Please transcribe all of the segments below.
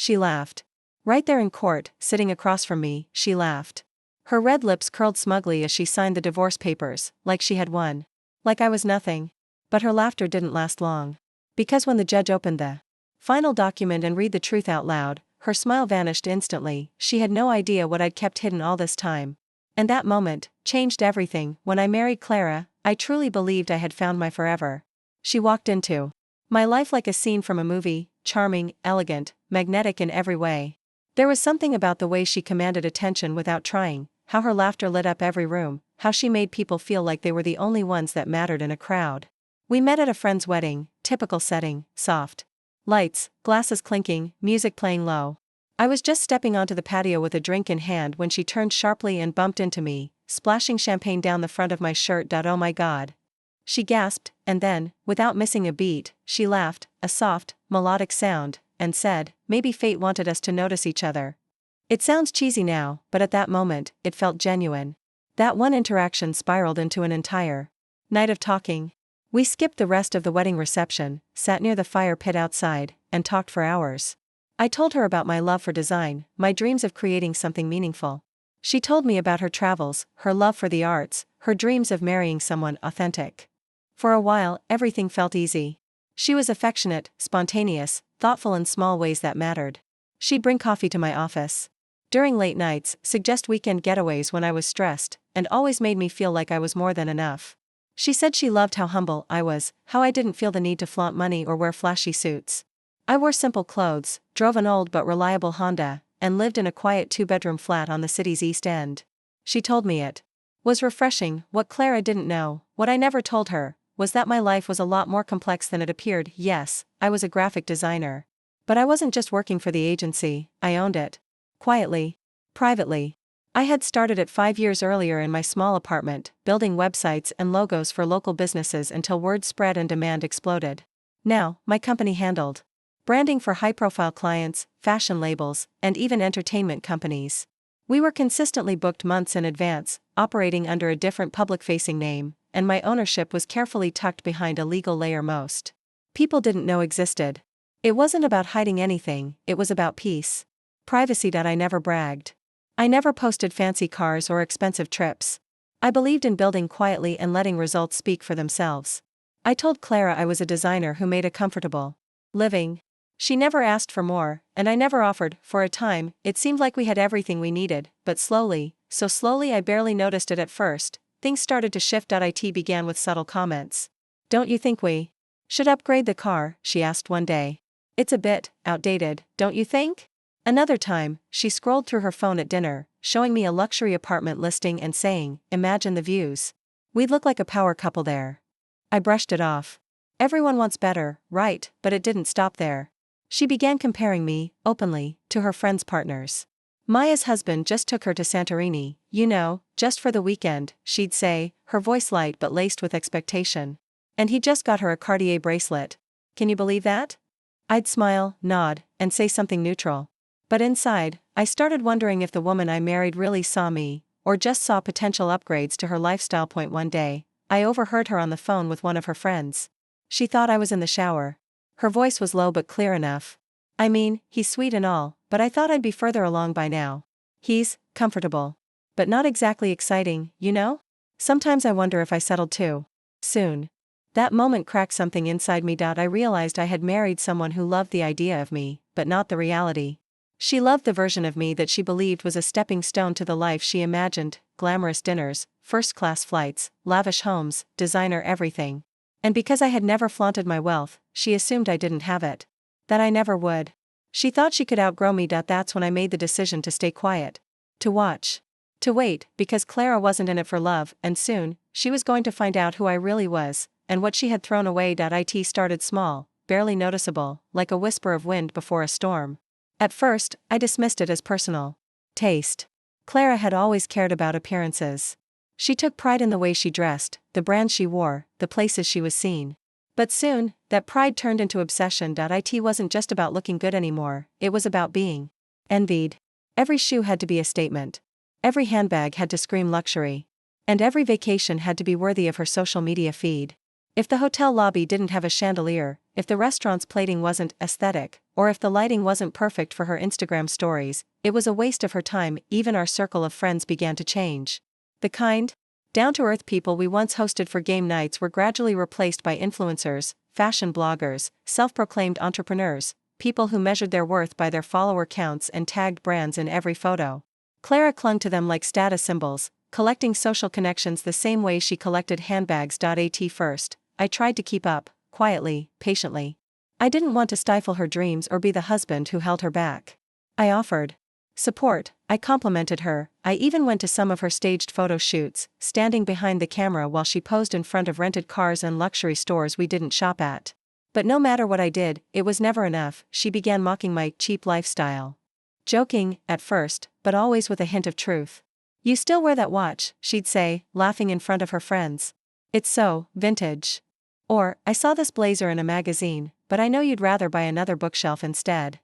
she laughed. Right there in court, sitting across from me, she laughed. Her red lips curled smugly as she signed the divorce papers, like she had won. Like I was nothing. But her laughter didn't last long. Because when the judge opened the final document and read the truth out loud, her smile vanished instantly. She had no idea what I'd kept hidden all this time. And that moment changed everything. When I married Clara, I truly believed I had found my forever. She walked into my life like a scene from a movie, charming, elegant, magnetic in every way. There was something about the way she commanded attention without trying, how her laughter lit up every room, how she made people feel like they were the only ones that mattered in a crowd. We met at a friend's wedding, typical setting, soft lights, glasses clinking, music playing low. I was just stepping onto the patio with a drink in hand when she turned sharply and bumped into me, splashing champagne down the front of my shirt. Oh my God. She gasped, and then, without missing a beat, she laughed, a soft, melodic sound, and said, "Maybe fate wanted us to notice each other." It sounds cheesy now, but at that moment, it felt genuine. That one interaction spiraled into an entire night of talking. We skipped the rest of the wedding reception, sat near the fire pit outside, and talked for hours. I told her about my love for design, my dreams of creating something meaningful. She told me about her travels, her love for the arts, her dreams of marrying someone authentic. For a while, everything felt easy. She was affectionate, spontaneous, thoughtful in small ways that mattered. She'd bring coffee to my office during late nights, suggest weekend getaways when I was stressed, and always made me feel like I was more than enough. She said she loved how humble I was, how I didn't feel the need to flaunt money or wear flashy suits. I wore simple clothes, drove an old but reliable Honda, and lived in a quiet two-bedroom flat on the city's East End. She told me it was refreshing. What Clara didn't know, what I never told her, was that my life was a lot more complex than it appeared. Yes, I was a graphic designer. But I wasn't just working for the agency, I owned it. Quietly. Privately. I had started it 5 years earlier in my small apartment, building websites and logos for local businesses until word spread and demand exploded. Now, my company handled branding for high-profile clients, fashion labels, and even entertainment companies. We were consistently booked months in advance, operating under a different public-facing name, and my ownership was carefully tucked behind a legal layer most people didn't know existed. It wasn't about hiding anything, it was about peace. Privacy. I never bragged. I never posted fancy cars or expensive trips. I believed in building quietly and letting results speak for themselves. I told Clara I was a designer who made a comfortable living. She never asked for more, and I never offered. For a time, it seemed like we had everything we needed, but slowly, so slowly I barely noticed it at first, things started to shift. It began with subtle comments. "Don't you think we should upgrade the car?" she asked one day. "It's a bit outdated, don't you think?" Another time, she scrolled through her phone at dinner, showing me a luxury apartment listing and saying, "Imagine the views. We'd look like a power couple there." I brushed it off. Everyone wants better, right? But it didn't stop there. She began comparing me, openly, to her friends' partners. "Maya's husband just took her to Santorini, just for the weekend," she'd say, her voice light but laced with expectation. "And he just got her a Cartier bracelet. Can you believe that?" I'd smile, nod, and say something neutral. But inside, I started wondering if the woman I married really saw me, or just saw potential upgrades to her lifestyle. One day, I overheard her on the phone with one of her friends. She thought I was in the shower. Her voice was low but clear enough. "I mean, he's sweet and all, but I thought I'd be further along by now. He's comfortable. But not exactly exciting, Sometimes I wonder if I settled too soon." That moment cracked something inside me. I realized I had married someone who loved the idea of me, but not the reality. She loved the version of me that she believed was a stepping stone to the life she imagined: glamorous dinners, first-class flights, lavish homes, designer everything. And because I had never flaunted my wealth, she assumed I didn't have it. That I never would. She thought she could outgrow me. That's when I made the decision to stay quiet. To watch. To wait, because Clara wasn't in it for love, and soon, she was going to find out who I really was, and what she had thrown away. It started small, barely noticeable, like a whisper of wind before a storm. At first, I dismissed it as personal taste. Clara had always cared about appearances. She took pride in the way she dressed, the brands she wore, the places she was seen. But soon, that pride turned into obsession. It wasn't just about looking good anymore, it was about being envied. Every shoe had to be a statement. Every handbag had to scream luxury. And every vacation had to be worthy of her social media feed. If the hotel lobby didn't have a chandelier, if the restaurant's plating wasn't aesthetic, or if the lighting wasn't perfect for her Instagram stories, it was a waste of her time. Even our circle of friends began to change. The kind, down-to-earth people we once hosted for game nights were gradually replaced by influencers, fashion bloggers, self-proclaimed entrepreneurs, people who measured their worth by their follower counts and tagged brands in every photo. Clara clung to them like status symbols, collecting social connections the same way she collected handbags. At first, I tried to keep up, quietly, patiently. I didn't want to stifle her dreams or be the husband who held her back. I offered support, I complimented her, I even went to some of her staged photo shoots, standing behind the camera while she posed in front of rented cars and luxury stores we didn't shop at. But no matter what I did, it was never enough. She began mocking my cheap lifestyle. Joking, at first, but always with a hint of truth. "You still wear that watch," she'd say, laughing in front of her friends. "It's so vintage." Or, "I saw this blazer in a magazine, but I know you'd rather buy another bookshelf instead."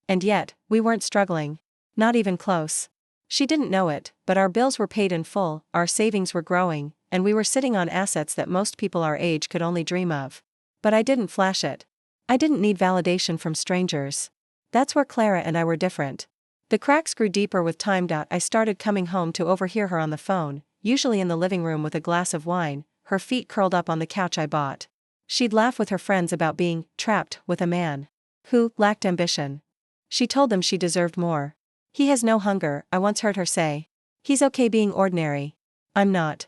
And yet, we weren't struggling. Not even close. She didn't know it, but our bills were paid in full, our savings were growing, and we were sitting on assets that most people our age could only dream of. But I didn't flash it. I didn't need validation from strangers. That's where Clara and I were different. The cracks grew deeper with time. I started coming home to overhear her on the phone, usually in the living room with a glass of wine, her feet curled up on the couch I bought. She'd laugh with her friends about being trapped with a man who lacked ambition. She told them she deserved more. "He has no hunger," I once heard her say. "He's okay being ordinary. I'm not."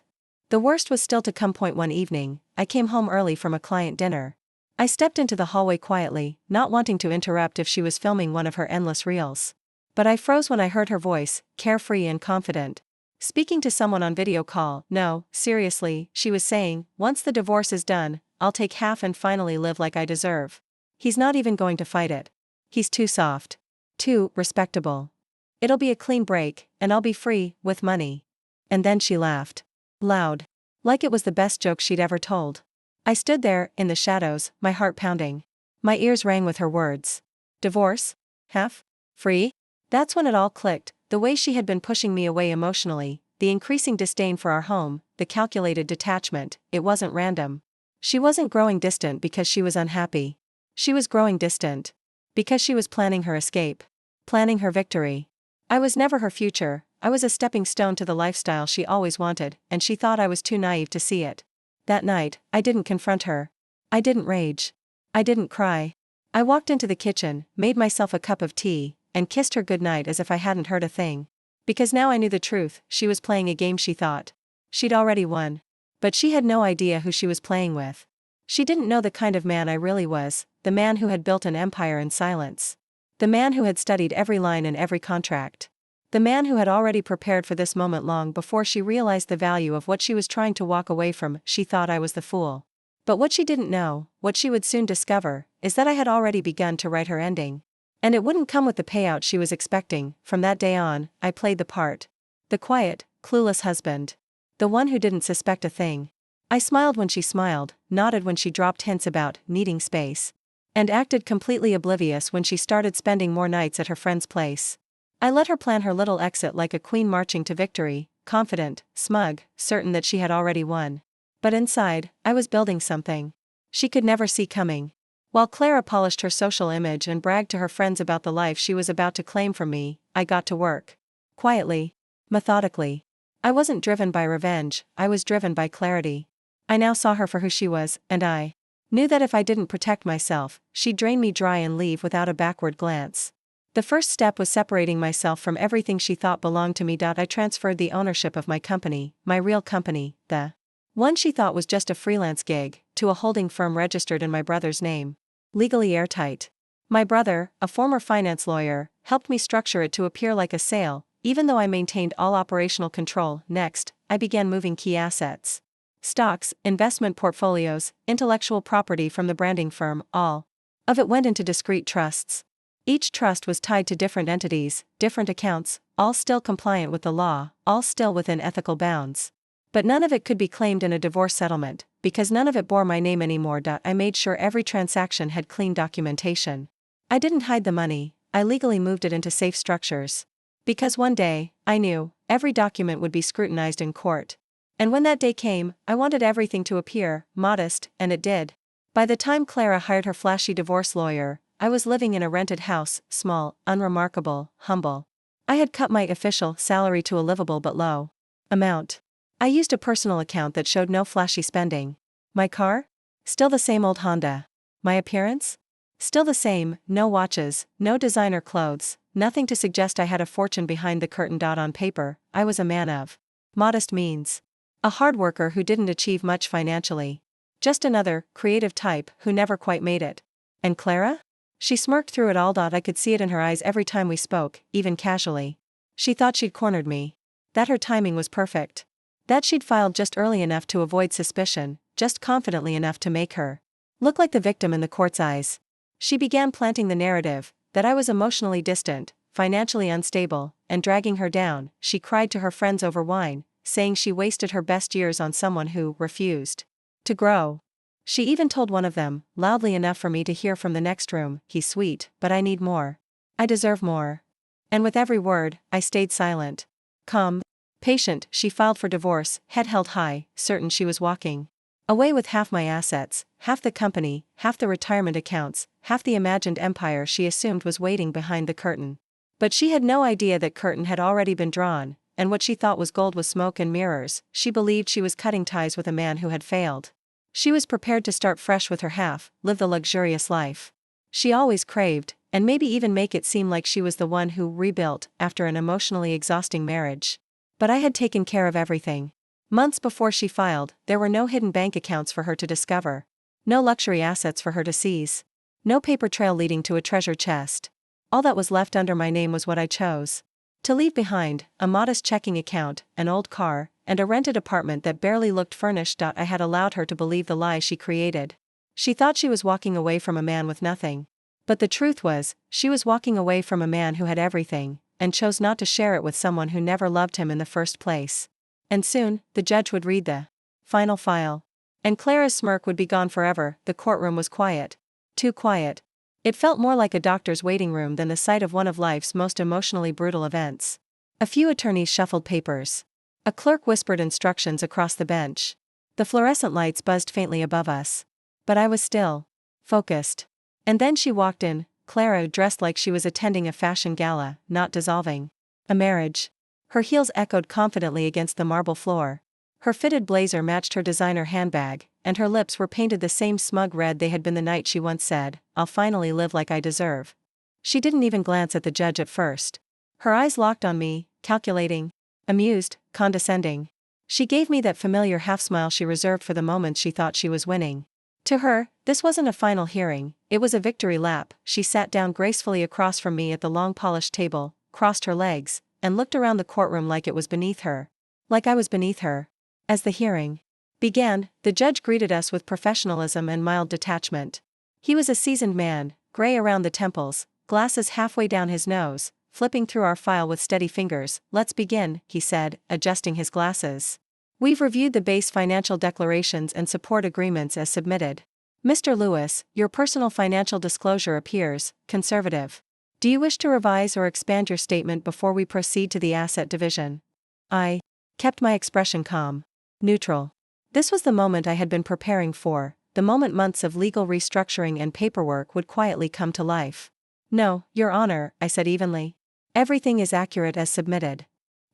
The worst was still to come. One evening, I came home early from a client dinner. I stepped into the hallway quietly, not wanting to interrupt if she was filming one of her endless reels. But I froze when I heard her voice, carefree and confident. Speaking to someone on video call. "No, seriously," she was saying, "once the divorce is done, I'll take half and finally live like I deserve. He's not even going to fight it. He's too soft. Too respectable. It'll be a clean break, and I'll be free, with money." And then she laughed. Loud. Like it was the best joke she'd ever told. I stood there, in the shadows, my heart pounding. My ears rang with her words. Divorce? Half? Free? That's when it all clicked, the way she had been pushing me away emotionally, the increasing disdain for our home, the calculated detachment. It wasn't random. She wasn't growing distant because she was unhappy. She was growing distant because she was planning her escape. Planning her victory. I was never her future, I was a stepping stone to the lifestyle she always wanted, and she thought I was too naive to see it. That night, I didn't confront her. I didn't rage. I didn't cry. I walked into the kitchen, made myself a cup of tea, and kissed her goodnight as if I hadn't heard a thing. Because now I knew the truth, she was playing a game she thought she'd already won. But she had no idea who she was playing with. She didn't know the kind of man I really was, the man who had built an empire in silence. The man who had studied every line in every contract. The man who had already prepared for this moment long before she realized the value of what she was trying to walk away from. She thought I was the fool. But what she didn't know, what she would soon discover, is that I had already begun to write her ending. And it wouldn't come with the payout she was expecting. From that day on, I played the part. The quiet, clueless husband. The one who didn't suspect a thing. I smiled when she smiled, nodded when she dropped hints about needing space, and acted completely oblivious when she started spending more nights at her friend's place. I let her plan her little exit like a queen marching to victory, confident, smug, certain that she had already won. But inside, I was building something she could never see coming. While Clara polished her social image and bragged to her friends about the life she was about to claim from me, I got to work. Quietly. Methodically. I wasn't driven by revenge, I was driven by clarity. I now saw her for who she was, and I knew that if I didn't protect myself, she'd drain me dry and leave without a backward glance. The first step was separating myself from everything she thought belonged to me. I transferred the ownership of my company, my real company, the one she thought was just a freelance gig, to a holding firm registered in my brother's name. Legally airtight. My brother, a former finance lawyer, helped me structure it to appear like a sale, even though I maintained all operational control. Next, I began moving key assets. Stocks, investment portfolios, intellectual property from the branding firm, all of it went into discrete trusts. Each trust was tied to different entities, different accounts, all still compliant with the law, all still within ethical bounds. But none of it could be claimed in a divorce settlement, because none of it bore my name anymore. I made sure every transaction had clean documentation. I didn't hide the money, I legally moved it into safe structures. Because one day, I knew, every document would be scrutinized in court. And when that day came, I wanted everything to appear modest, and it did. By the time Clara hired her flashy divorce lawyer, I was living in a rented house, small, unremarkable, humble. I had cut my official salary to a livable but low amount. I used a personal account that showed no flashy spending. My car? Still the same old Honda. My appearance? Still the same, no watches, no designer clothes, nothing to suggest I had a fortune behind the curtain. On paper, I was a man of modest means. A hard worker who didn't achieve much financially. Just another, creative type who never quite made it. And Clara? She smirked through it all. I could see it in her eyes every time we spoke, even casually. She thought she'd cornered me. That her timing was perfect. That she'd filed just early enough to avoid suspicion, just confidently enough to make her look like the victim in the court's eyes. She began planting the narrative that I was emotionally distant, financially unstable, and dragging her down. She cried to her friends over wine, saying she wasted her best years on someone who refused to grow. She even told one of them, loudly enough for me to hear from the next room, "He's sweet, but I need more. I deserve more." And with every word, I stayed silent. Calm, patient, she filed for divorce, head held high, certain she was walking away with half my assets, half the company, half the retirement accounts, half the imagined empire she assumed was waiting behind the curtain. But she had no idea that curtain had already been drawn, and what she thought was gold was smoke and mirrors. She believed she was cutting ties with a man who had failed. She was prepared to start fresh with her half, live the luxurious life she always craved, and maybe even make it seem like she was the one who rebuilt after an emotionally exhausting marriage. But I had taken care of everything. Months before she filed, there were no hidden bank accounts for her to discover. No luxury assets for her to seize. No paper trail leading to a treasure chest. All that was left under my name was what I chose to leave behind: a modest checking account, an old car, and a rented apartment that barely looked furnished. I had allowed her to believe the lie she created. She thought she was walking away from a man with nothing. But the truth was, she was walking away from a man who had everything, and chose not to share it with someone who never loved him in the first place. And soon, the judge would read the final file. And Clara's smirk would be gone forever. The courtroom was quiet. Too quiet. It felt more like a doctor's waiting room than the site of one of life's most emotionally brutal events. A few attorneys shuffled papers. A clerk whispered instructions across the bench. The fluorescent lights buzzed faintly above us. But I was still focused. And then she walked in, Clara dressed like she was attending a fashion gala, not dissolving a marriage. Her heels echoed confidently against the marble floor. Her fitted blazer matched her designer handbag, and her lips were painted the same smug red they had been the night she once said, "I'll finally live like I deserve." She didn't even glance at the judge at first. Her eyes locked on me, calculating, amused, condescending. She gave me that familiar half-smile she reserved for the moments she thought she was winning. To her, this wasn't a final hearing, it was a victory lap. She sat down gracefully across from me at the long polished table, crossed her legs, and looked around the courtroom like it was beneath her. Like I was beneath her. As the hearing began, the judge greeted us with professionalism and mild detachment. He was a seasoned man, gray around the temples, glasses halfway down his nose, flipping through our file with steady fingers. "Let's begin," he said, adjusting his glasses. "We've reviewed the base financial declarations and support agreements as submitted. Mr. Lewis, your personal financial disclosure appears conservative. Do you wish to revise or expand your statement before we proceed to the asset division?" I kept my expression calm, neutral. This was the moment I had been preparing for, the moment months of legal restructuring and paperwork would quietly come to life. "No, Your Honor," I said evenly. "Everything is accurate as submitted."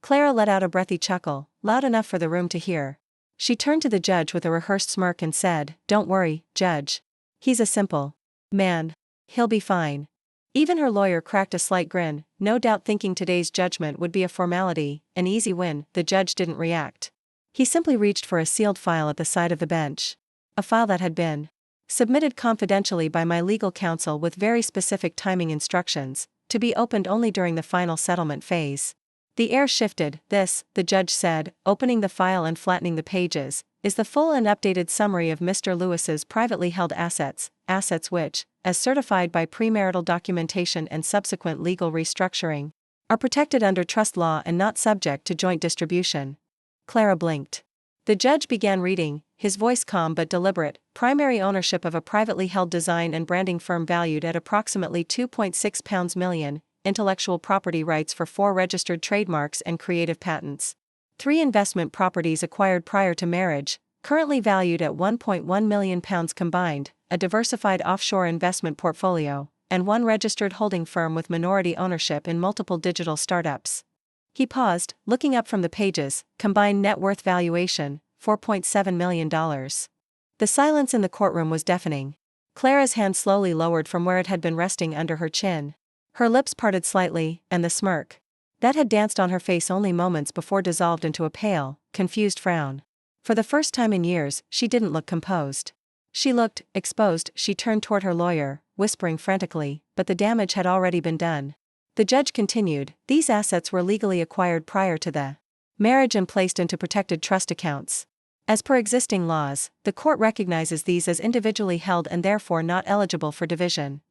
Clara let out a breathy chuckle, loud enough for the room to hear. She turned to the judge with a rehearsed smirk and said, "Don't worry, Judge. He's a simple man. He'll be fine." Even her lawyer cracked a slight grin, no doubt thinking today's judgment would be a formality, an easy win. The judge didn't react. He simply reached for a sealed file at the side of the bench. A file that had been submitted confidentially by my legal counsel with very specific timing instructions, to be opened only during the final settlement phase. The air shifted. "This," the judge said, opening the file and flattening the pages, "is the full and updated summary of Mr. Lewis's privately held assets, assets which, as certified by premarital documentation and subsequent legal restructuring, are protected under trust law and not subject to joint distribution." Clara blinked. The judge began reading, his voice calm but deliberate. "Primary ownership of a privately held design and branding firm valued at approximately £2.6 million, intellectual property rights for 4 registered trademarks and creative patents. 3 investment properties acquired prior to marriage, currently valued at £1.1 million combined, a diversified offshore investment portfolio, and 1 registered holding firm with minority ownership in multiple digital startups. He paused, looking up from the pages. Combined net worth valuation, $4.7 million. The silence in the courtroom was deafening. Clara's hand slowly lowered from where it had been resting under her chin. Her lips parted slightly, and the smirk that had danced on her face only moments before dissolved into a pale, confused frown. For the first time in years, she didn't look composed. She looked exposed. She turned toward her lawyer, whispering frantically, but the damage had already been done. The judge continued, these assets were legally acquired prior to the marriage and placed into protected trust accounts. As per existing laws, the court recognizes these as individually held and therefore not eligible for division.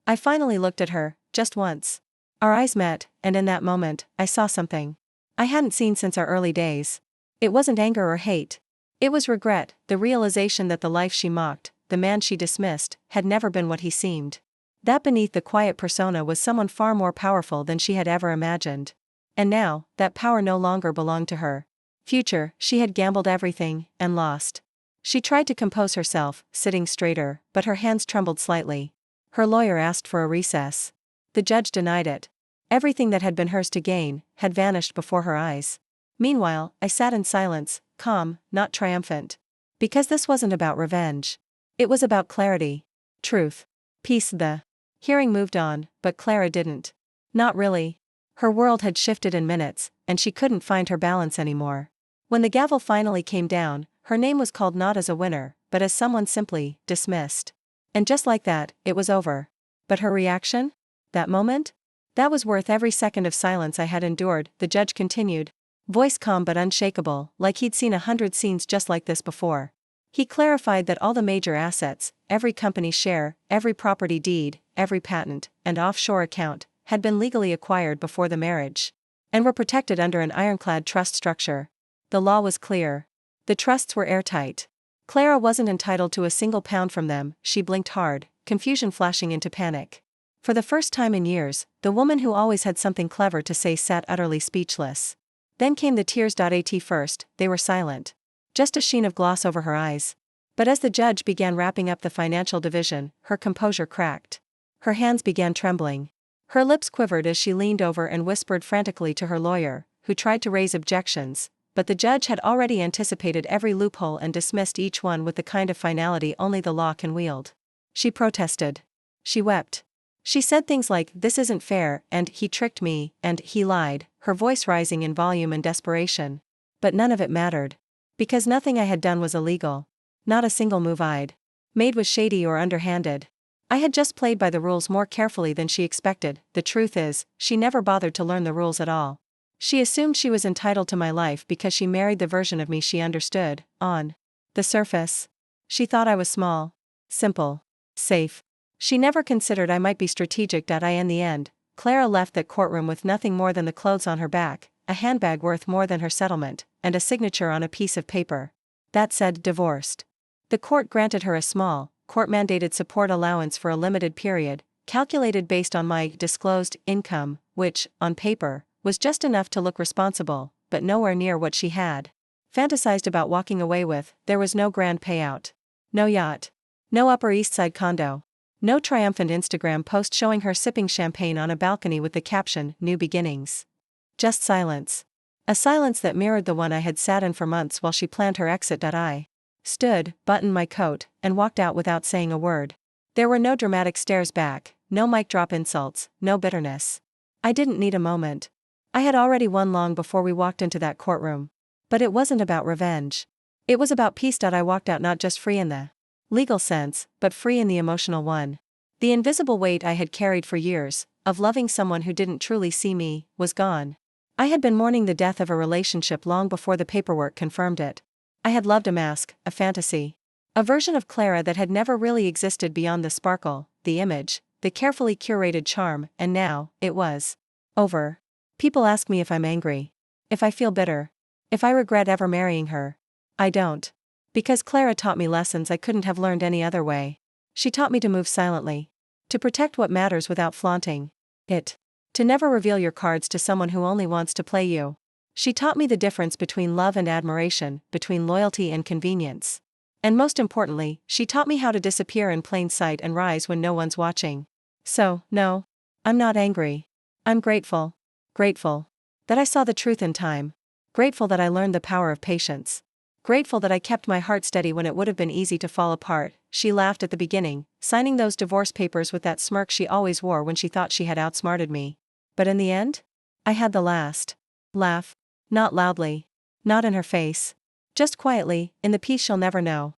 I finally looked at her, just once. Our eyes met, and in that moment, I saw something I hadn't seen since our early days. It wasn't anger or hate. It was regret, the realization that the life she mocked, the man she dismissed, had never been what he seemed. That beneath the quiet persona was someone far more powerful than she had ever imagined. And now, that power no longer belonged to her. Future, she had gambled everything, and lost. She tried to compose herself, sitting straighter, but her hands trembled slightly. Her lawyer asked for a recess. The judge denied it. Everything that had been hers to gain, had vanished before her eyes. Meanwhile, I sat in silence, calm, not triumphant. Because this wasn't about revenge. It was about clarity. Truth. Peace. The hearing moved on, but Clara didn't. Not really. Her world had shifted in minutes, and she couldn't find her balance anymore. When the gavel finally came down, her name was called not as a winner, but as someone simply dismissed. And just like that, it was over. But her reaction? That moment? That was worth every second of silence I had endured, the judge continued. Voice calm but unshakable, like he'd seen 100 scenes just like this before. He clarified that all the major assets, every company share, every property deed, every patent, and offshore account, had been legally acquired before the marriage. And were protected under an ironclad trust structure. The law was clear. The trusts were airtight. Clara wasn't entitled to a single pound from them. She blinked hard, confusion flashing into panic. For the first time in years, the woman who always had something clever to say sat utterly speechless. Then came the tears. At first, they were silent. Just a sheen of gloss over her eyes. But as the judge began wrapping up the financial division, her composure cracked. Her hands began trembling. Her lips quivered as she leaned over and whispered frantically to her lawyer, who tried to raise objections, but the judge had already anticipated every loophole and dismissed each one with the kind of finality only the law can wield. She protested. She wept. She said things like, "This isn't fair," and "he tricked me," and "he lied," her voice rising in volume and desperation. But none of it mattered. Because nothing I had done was illegal. Not a single move I'd made was shady or underhanded. I had just played by the rules more carefully than she expected. The truth is, she never bothered to learn the rules at all. She assumed she was entitled to my life because she married the version of me she understood. On the surface, she thought I was small, simple, safe. She never considered I might be strategic. In the end, Clara left that courtroom with nothing more than the clothes on her back, a handbag worth more than her settlement, and a signature on a piece of paper that said divorced. The court granted her a small, court-mandated support allowance for a limited period, calculated based on my disclosed income, which, on paper, was just enough to look responsible, but nowhere near what she had fantasized about walking away with. There was no grand payout. No yacht. No Upper East Side condo. No triumphant Instagram post showing her sipping champagne on a balcony with the caption, "New Beginnings." Just silence. A silence that mirrored the one I had sat in for months while she planned her exit. I stood, buttoned my coat, and walked out without saying a word. There were no dramatic stares back, no mic drop insults, no bitterness. I didn't need a moment. I had already won long before we walked into that courtroom. But it wasn't about revenge. It was about peace. I walked out not just free in the legal sense, but free in the emotional one. The invisible weight I had carried for years, of loving someone who didn't truly see me, was gone. I had been mourning the death of a relationship long before the paperwork confirmed it. I had loved a mask, a fantasy. A version of Clara that had never really existed beyond the sparkle, the image, the carefully curated charm, and now, it was over. People ask me if I'm angry. If I feel bitter. If I regret ever marrying her. I don't. Because Clara taught me lessons I couldn't have learned any other way. She taught me to move silently. To protect what matters without flaunting it. To never reveal your cards to someone who only wants to play you. She taught me the difference between love and admiration, between loyalty and convenience. And most importantly, she taught me how to disappear in plain sight and rise when no one's watching. So, no. I'm not angry. I'm grateful. Grateful that I saw the truth in time. Grateful that I learned the power of patience. Grateful that I kept my heart steady when it would have been easy to fall apart. She laughed at the beginning, signing those divorce papers with that smirk she always wore when she thought she had outsmarted me. But in the end, I had the last laugh. Not loudly. Not in her face. Just quietly, in the peace she'll never know.